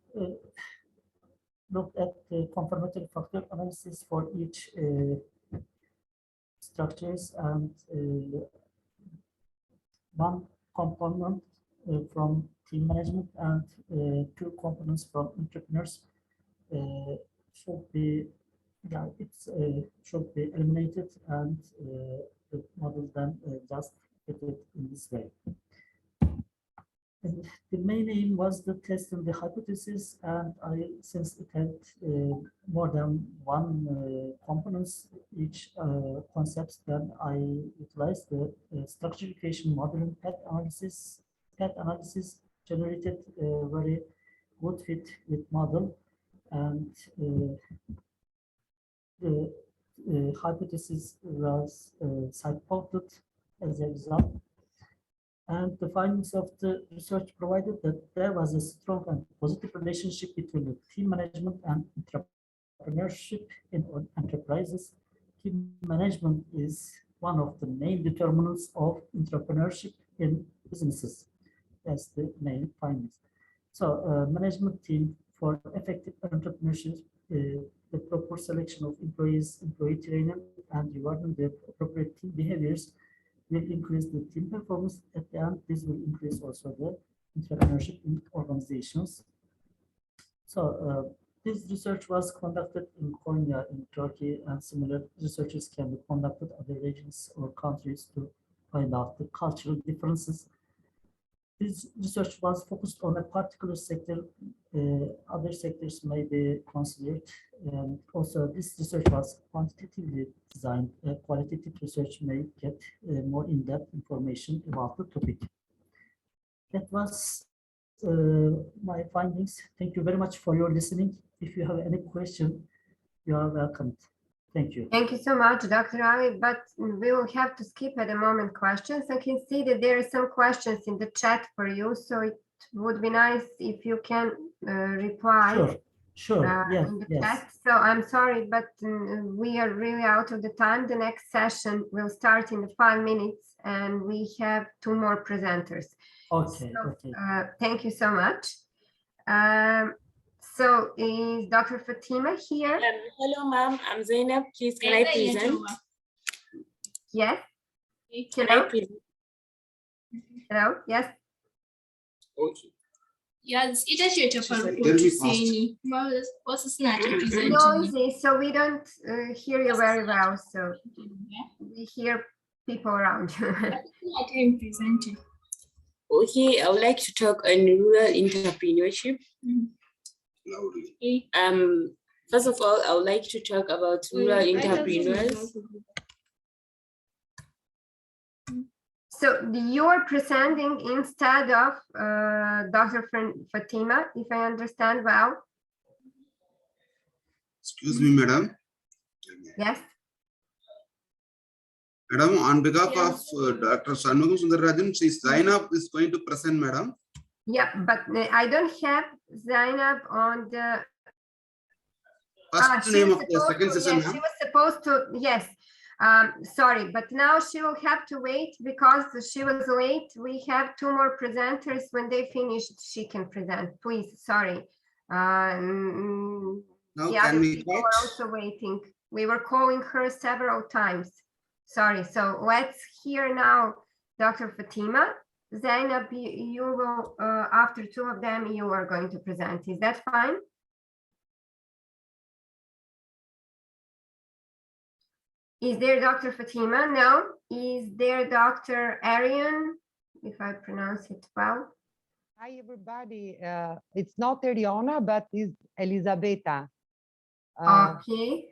[SPEAKER 4] looked at the confirmatory factor analysis for each structures, and 1 component from team management and 2 components from entrepreneurs should be should be eliminated, and the model then just fitted in this way. And the main aim was to test the hypothesis, and since it had more than 1 components each concepts, then I utilized the structurization modeling path analysis. Path analysis generated a very good fit with model, and the hypothesis was supported as a result. And the findings of the research provided that there was a strong and positive relationship between the team management and entrepreneurship in enterprises. Team management is one of the main determinants of entrepreneurship in businesses. That's the main findings. So, management team for effective entrepreneurship, the proper selection of employees, employee training, and rewarding the appropriate team behaviors will increase the team performance. At the end, this will increase also the entrepreneurship in organizations. So this research was conducted in Konya in Turkey, and similar researches can be conducted in other regions or countries to find out the cultural differences. This research was focused on a particular sector. Other sectors may be considered. And also, this research was quantitatively designed. Qualitative research may get more in-depth information about the topic. That was my findings. Thank you very much for your listening. If you have any question, you are welcome. Thank you.
[SPEAKER 2] Thank you so much, Dr. Ali, but we will have to skip at the moment questions. I can see that there are some questions in the chat for you, so it would be nice if you can reply.
[SPEAKER 4] Sure. Yes,
[SPEAKER 2] in the chat. So I'm sorry, but we are really out of the time. The next session will start in 5 minutes, and we have 2 more presenters.
[SPEAKER 4] Okay.
[SPEAKER 2] So,
[SPEAKER 4] okay.
[SPEAKER 2] Thank you so much. So is Dr. Fatima here?
[SPEAKER 7] Hello, ma'am. I'm Zainab. Please, can I present?
[SPEAKER 2] Yes.
[SPEAKER 7] Can I present?
[SPEAKER 2] Hello. Yes.
[SPEAKER 7] Okay.
[SPEAKER 8] Yes, ita ce ta farko
[SPEAKER 5] Tell me
[SPEAKER 8] sai
[SPEAKER 5] fast.
[SPEAKER 8] ni. Wasu suna ta presenting.
[SPEAKER 2] Noisy, so we don't hear you very well. So we hear people around you.
[SPEAKER 8] Suna ta yin presenting.
[SPEAKER 7] Okay, I would like to talk on rural entrepreneurship. First of all, I would like to talk about rural entrepreneurs.
[SPEAKER 2] So you're presenting instead of Dr. Fatima, if I understand well.
[SPEAKER 5] Excuse me, madam.
[SPEAKER 2] Yes.
[SPEAKER 5] Madam, on behalf of Dr. Shanmugam Sundararajan, Zainab is going to present, madam.
[SPEAKER 2] Yeah, but I don't have Zainab on the
[SPEAKER 5] First name of the second session,
[SPEAKER 2] yes, she was supposed to, yes. Sorry, but now she will have to wait because she was late. We have 2 more presenters. When they finish, she can present. Please, sorry.
[SPEAKER 5] Now
[SPEAKER 2] The
[SPEAKER 5] can
[SPEAKER 2] other
[SPEAKER 5] we
[SPEAKER 2] people
[SPEAKER 5] quit?
[SPEAKER 2] are also waiting. We were calling her several times. Sorry. So let's hear now Dr. Fatima. Zainab, you will, after 2 of them, you are going to present. Is that fine? Is there Dr. Fatima? No. Is there Dr. Arian, if I pronounce it well?
[SPEAKER 9] Hi, everybody. It's not Eriona, but it's Elisabetta.
[SPEAKER 2] Okay.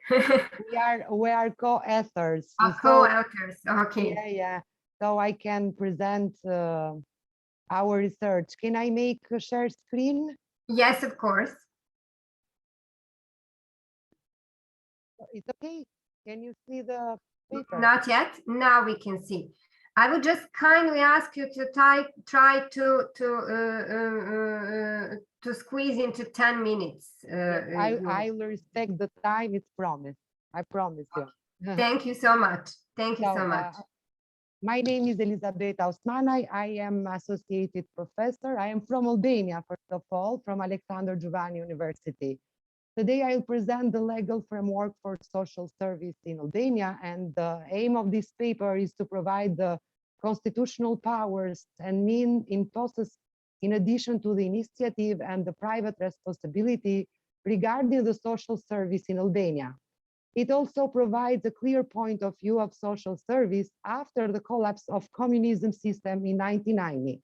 [SPEAKER 9] we are co-authors.
[SPEAKER 2] Co-authors. Okay.
[SPEAKER 9] Yeah. So I can present our research. Can I make a share screen?
[SPEAKER 2] Yes, of course.
[SPEAKER 9] It's okay. Can you see the paper?
[SPEAKER 2] Not yet. Now we can see. I would just kindly ask you to try to squeeze into 10 minutes.
[SPEAKER 9] I will respect the time. It's promised. I promise you.
[SPEAKER 2] Thank you so much. Thank you so much.
[SPEAKER 9] My name is Elisabetta Osmanai. I am associated professor. I am from Albania, first of all, from Alexander Giovanni University. Today, I'll present the legal framework for social service in Albania, and the aim of this paper is to provide the constitutional powers and mean in process in addition to the initiative and the private responsibility regarding the social service in Albania. It also provides a clear point of view of social service after the collapse of communism system in 1990,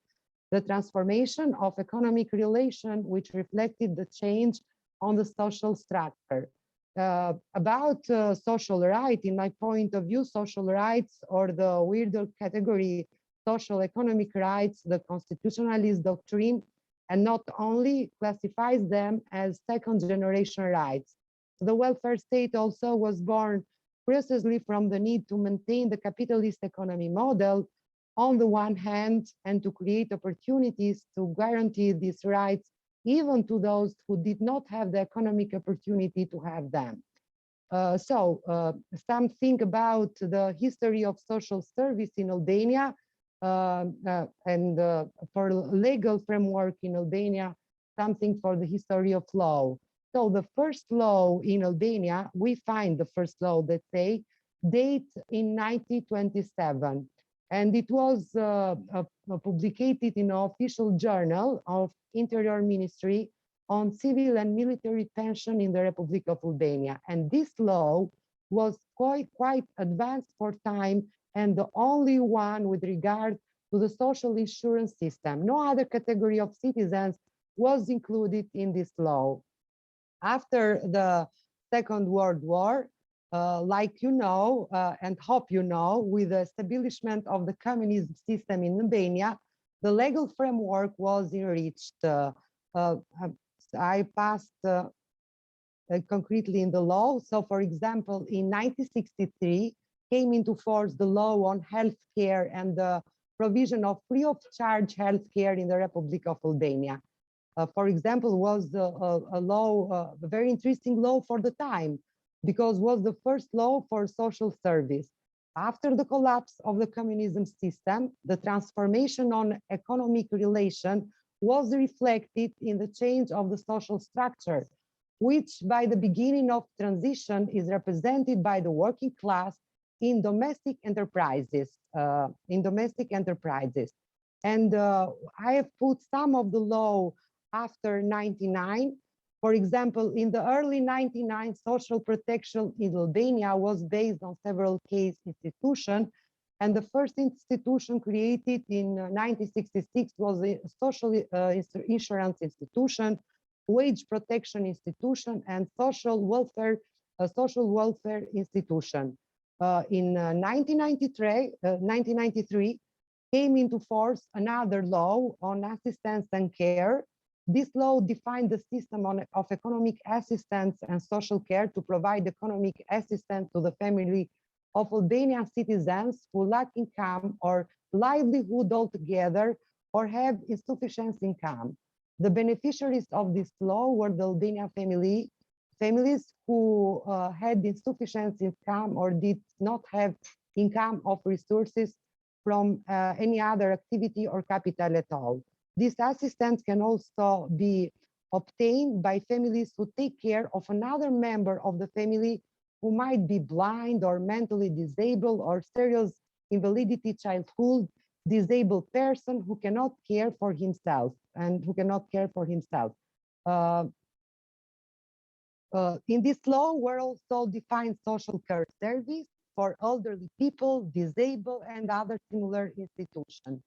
[SPEAKER 9] the transformation of economic relation which reflected the change on the social structure. About social right, in my point of view, social rights, or the weirder category, social economic rights, the constitutionalist doctrine, and not only classifies them as second generation rights. The welfare state also was born precisely from the need to maintain the capitalist economy model on the one hand, and to create opportunities to guarantee these rights even to those who did not have the economic opportunity to have them. Something about the history of social service in Albania, and for legal framework in Albania, something for the history of law. So the first law in Albania, we find the first law, let's say, date in 1927. And it was publicated in an official journal of Interior Ministry on civil and military pension in the Republic of Albania. And this law was quite advanced for time and the only one with regard to the social insurance system. No other category of citizens was included in this law. After the Second World War, like you know, and hope you know, with the establishment of the communism system in Albania, the legal framework was enriched. I passed concretely in the law. So, for example, in 1963, came into force the law on healthcare and the provision of free of charge healthcare in the Republic of Albania. For example, was a law, a very interesting law for the time, because was the first law for social service. After the collapse of the communism system, the transformation on economic relation was reflected in the change of the social structure, which by the beginning of transition is represented by the working class in domestic enterprises. And I have put some of the law after 99. For example, in the early 99, social protection in Albania was based on several case institutions, and the first institution created in 1966 was the social insurance institution, wage protection institution, and social welfare institution. In 1993, came into force another law on assistance and care. This law defined the system of economic assistance and social care to provide economic assistance to the family of Albanian citizens who lack income or livelihood altogether or have insufficient income. The beneficiaries of this law were the Albanian families who had insufficient income or did not have income of resources from any other activity or capital at all. This assistance can also be obtained by families who take care of another member of the family who might be blind or mentally disabled or serious invalidity, childhood, disabled person who cannot care for himself and who cannot care for himself. In this law, were also defined social care service for elderly people, disabled, and other similar institutions.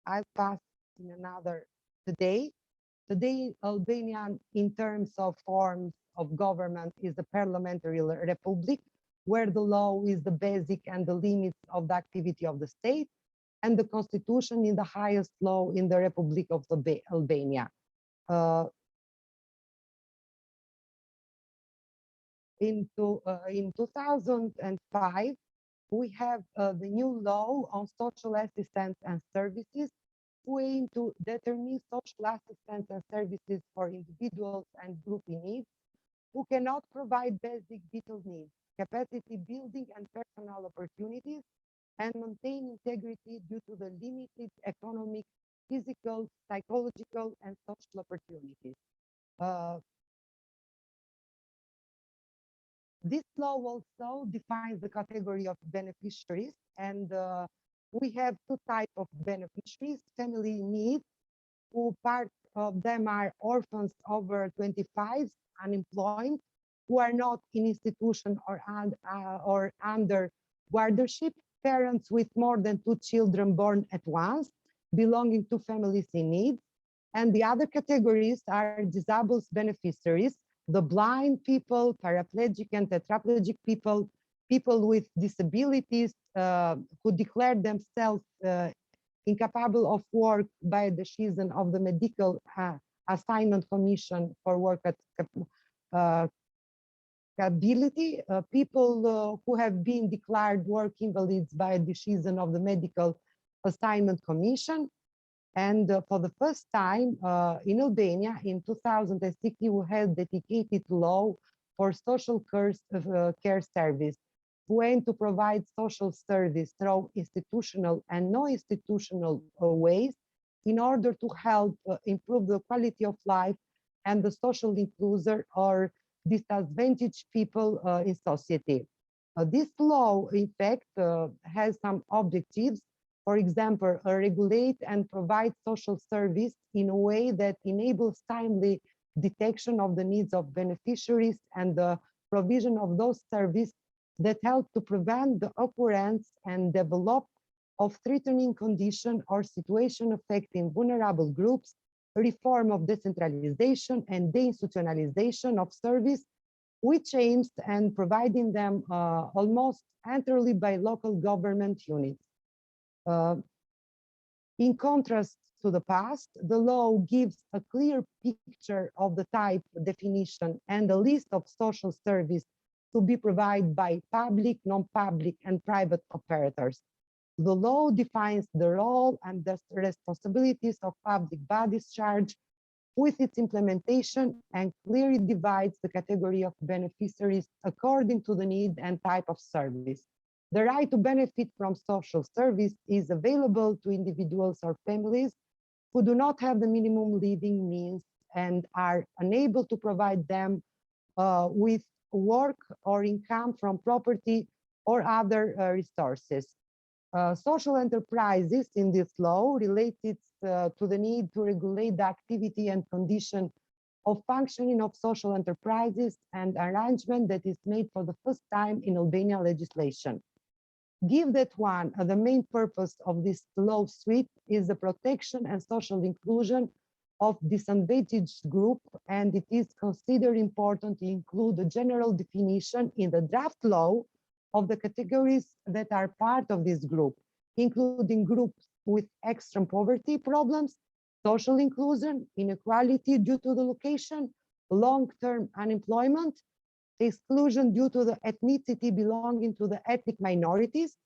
[SPEAKER 9] I'll pass in another today. Today, Albania, in terms of forms of government, is a parliamentary republic where the law is the basic and the limits of the activity of the state, and the constitution is the highest law in the Republic of Albania. In 2005, we have the new law on social assistance and services, who aim to determine social assistance and services for individuals and group in need who cannot provide basic vital needs, capacity building and personal opportunities, and maintain integrity due to the limited economic, physical, psychological, and social opportunities. This law also defines the category of beneficiaries, and we have two types of beneficiaries: family needs, who part of them are orphans over 25, unemployed, who are not in institution or under guardianship, parents with more than 2 children born at once, belonging to families in need. And the other categories are disabled beneficiaries, the blind people, paraplegic and tetraplegic people, people with disabilities who declare themselves incapable of work by decision of the Medical Assignment Commission for Work Ability, people who have been declared work invalids by a decision of the Medical Assignment Commission. And for the first time in Albania, in 2006, we had dedicated law for social care service, who aim to provide social service through institutional and non-institutional ways in order to help improve the quality of life and the social inclusion or disadvantaged people in society. This law, in fact, has some objectives. For example, regulate and provide social service in a way that enables timely detection of the needs of beneficiaries and the provision of those services that help to prevent the occurrence and develop of threatening condition or situation affecting vulnerable groups, reform of decentralization and deinstitutionalization of service, which aims and providing them almost entirely by local government units. In contrast to the past, the law gives a clear picture of the type, definition, and the list of social service to be provided by public, non-public, and private operators. The law defines the role and the responsibilities of public bodies charged with its implementation and clearly divides the category of beneficiaries according to the need and type of service. The right to benefit from social service is available to individuals or families who do not have the minimum living means and are unable to provide them with work or income from property or other resources. Social enterprises in this law related to the need to regulate the activity and condition of functioning of social enterprises and arrangement that is made for the first time in Albanian legislation. Give that one, the main purpose of this law suite is the protection and social inclusion of disadvantaged group, and it is considered important to include a general definition in the draft law of the categories that are part of this group. including groups with extreme poverty problems, social inclusion, inequality due to the location, long-term unemployment, exclusion due to the ethnicity belonging to the ethnic minorities,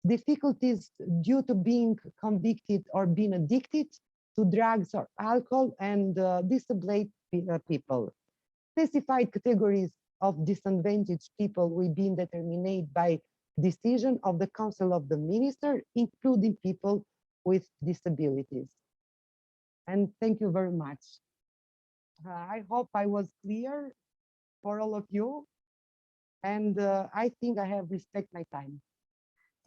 [SPEAKER 9] difficulties due to being convicted or being addicted to drugs or alcohol, and disabled people. Specified categories of disadvantaged people will be determined by decision of the Council of the Minister, including people with disabilities. And thank you very much. I hope I was clear for all of you. And I think I have respected my time.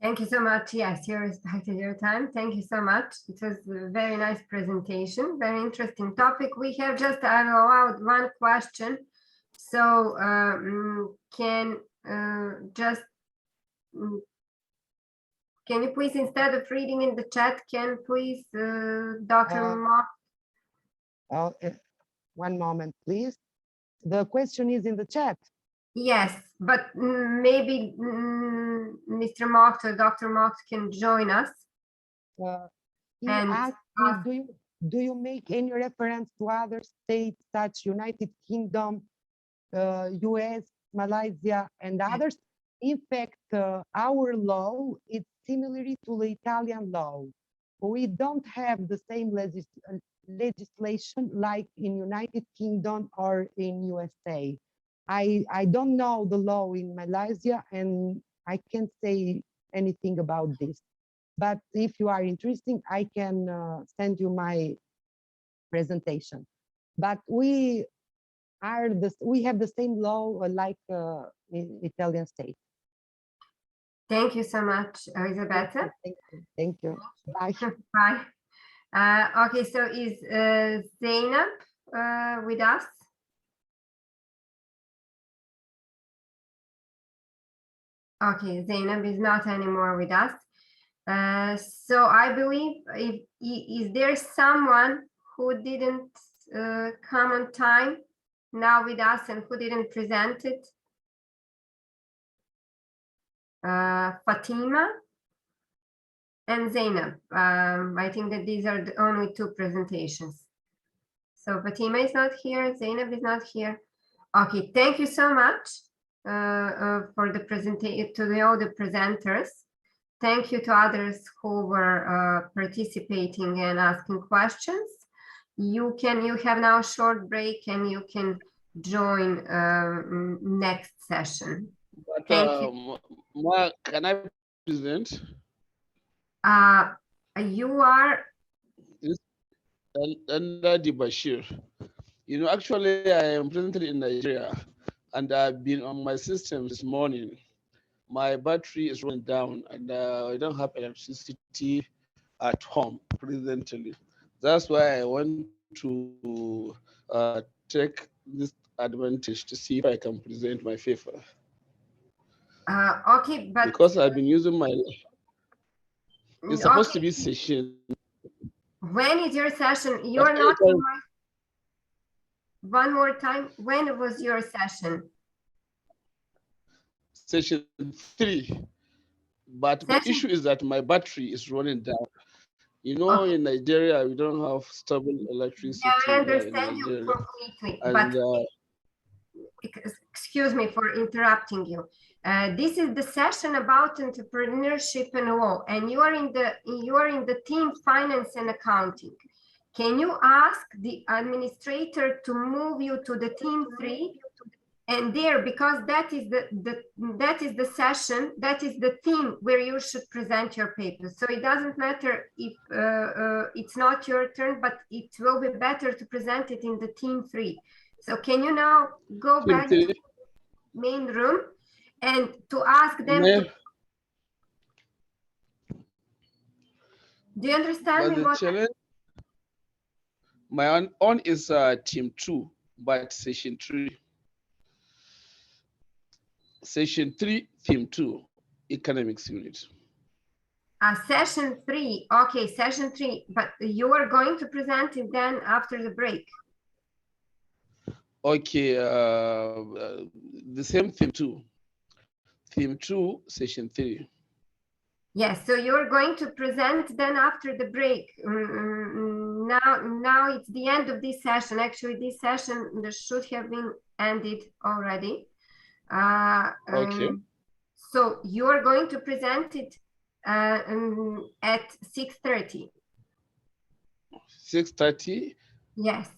[SPEAKER 2] Thank you so much. Yes, you respected your time. Thank you so much. It was a very nice presentation, very interesting topic. We have just allowed one question. So can you please, instead of reading in the chat, can please Dr. Mark?
[SPEAKER 9] One moment, please. The question is in the chat.
[SPEAKER 2] Yes, but maybe Mr. Mark or Dr. Mark can join us.
[SPEAKER 9] He asked me, do you make any reference to other states such United Kingdom, US, Malaysia, and others? In fact, our law is similar to the Italian law. We don't have the same legislation like in United Kingdom or in USA. I don't know the law in Malaysia, and I can't say anything about this. But if you are interested, I can send you my presentation. But we have the same law like in Italian state.
[SPEAKER 2] Thank you so much, Elisabetta.
[SPEAKER 9] Thank you. Bye.
[SPEAKER 2] Bye. Okay, so is Zainab with us? Okay, Zainab is not anymore with us. So I believe, is there someone who didn't come on time now with us and who didn't present it? Fatima and Zainab. I think that these are the only two presentations. So Fatima is not here, Zainab is not here. Okay, thank you so much for the presentation, to all the presenters. Thank you to others who were participating and asking questions. You have now a short break and you can join next session.
[SPEAKER 10] But,
[SPEAKER 2] thank you.
[SPEAKER 10] Mark, can I present?
[SPEAKER 2] You are
[SPEAKER 10] Under the Bashir. You know, actually, I am presently in Nigeria, and I've been on my system this morning. My battery is running down, and I don't have electricity at home presently. That's why I want to take this advantage to see if I can present my paper.
[SPEAKER 2] Okay, but
[SPEAKER 10] because I've been using my. It's supposed to be session.
[SPEAKER 2] When is your session? You're not in my. One more time. When was your session?
[SPEAKER 10] Session 3. But the issue is that my battery is running down. You know, in Nigeria, we don't have stable electricity.
[SPEAKER 2] Yeah, I understand you completely.
[SPEAKER 10] And,
[SPEAKER 2] but excuse me for interrupting you. This is the session about entrepreneurship and law, and you are in the team finance and accounting. Can you ask the administrator to move you to the team 3? And there, because that is the session, that is the theme where you should present your paper. So it doesn't matter if it's not your turn, but it will be better to present it in the team 3. So can you now go back to the main room and to ask them to, do you understand me? What
[SPEAKER 10] my own is team 2, but session 3. Session 3, theme 2, economics unit.
[SPEAKER 2] Session 3, okay, session 3, but you are going to present it then after the break.
[SPEAKER 10] Okay, the same theme 2. Theme 2, session 3.
[SPEAKER 2] Yes, so you're going to present then after the break. Now it's the end of this session. Actually, this session should have been ended already.
[SPEAKER 10] Okay.
[SPEAKER 2] So you're going to present it at 6:30.
[SPEAKER 10] 6:30?
[SPEAKER 2] Yes.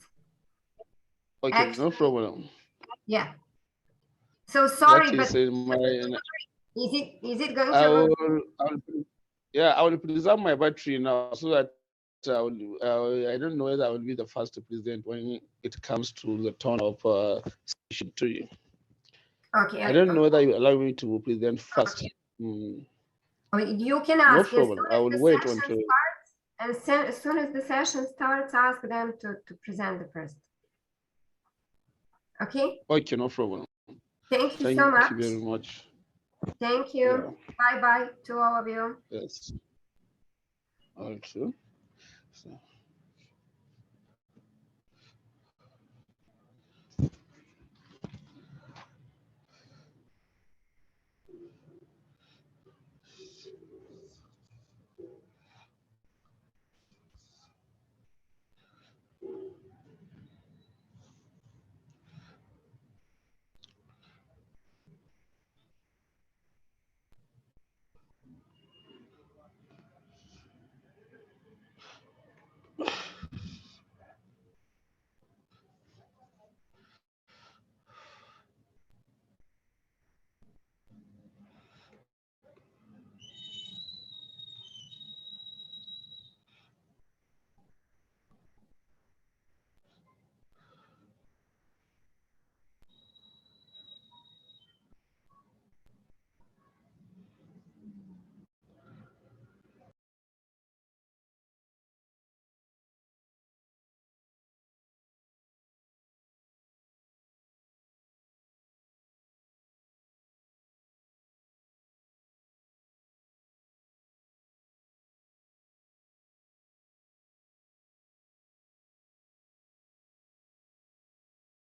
[SPEAKER 10] Okay,
[SPEAKER 2] Actually,
[SPEAKER 10] no problem.
[SPEAKER 2] yeah. So sorry,
[SPEAKER 10] That
[SPEAKER 2] but
[SPEAKER 10] is my.
[SPEAKER 2] is it going
[SPEAKER 10] I
[SPEAKER 2] to?
[SPEAKER 10] I will preserve my battery now so that I don't know whether I will be the first to present when it comes to the turn of session 3.
[SPEAKER 2] Okay.
[SPEAKER 10] I don't know whether you allow me to present first.
[SPEAKER 2] You can
[SPEAKER 10] No
[SPEAKER 2] ask
[SPEAKER 10] problem. I will wait until.
[SPEAKER 2] And as soon as the session starts, ask them to present the first. Okay.
[SPEAKER 10] Okay, no problem.
[SPEAKER 2] Thank you so much.
[SPEAKER 10] Thank you very much.
[SPEAKER 2] Thank you.
[SPEAKER 10] Yeah.
[SPEAKER 2] Bye bye to all of you.
[SPEAKER 10] Yes. Also. So.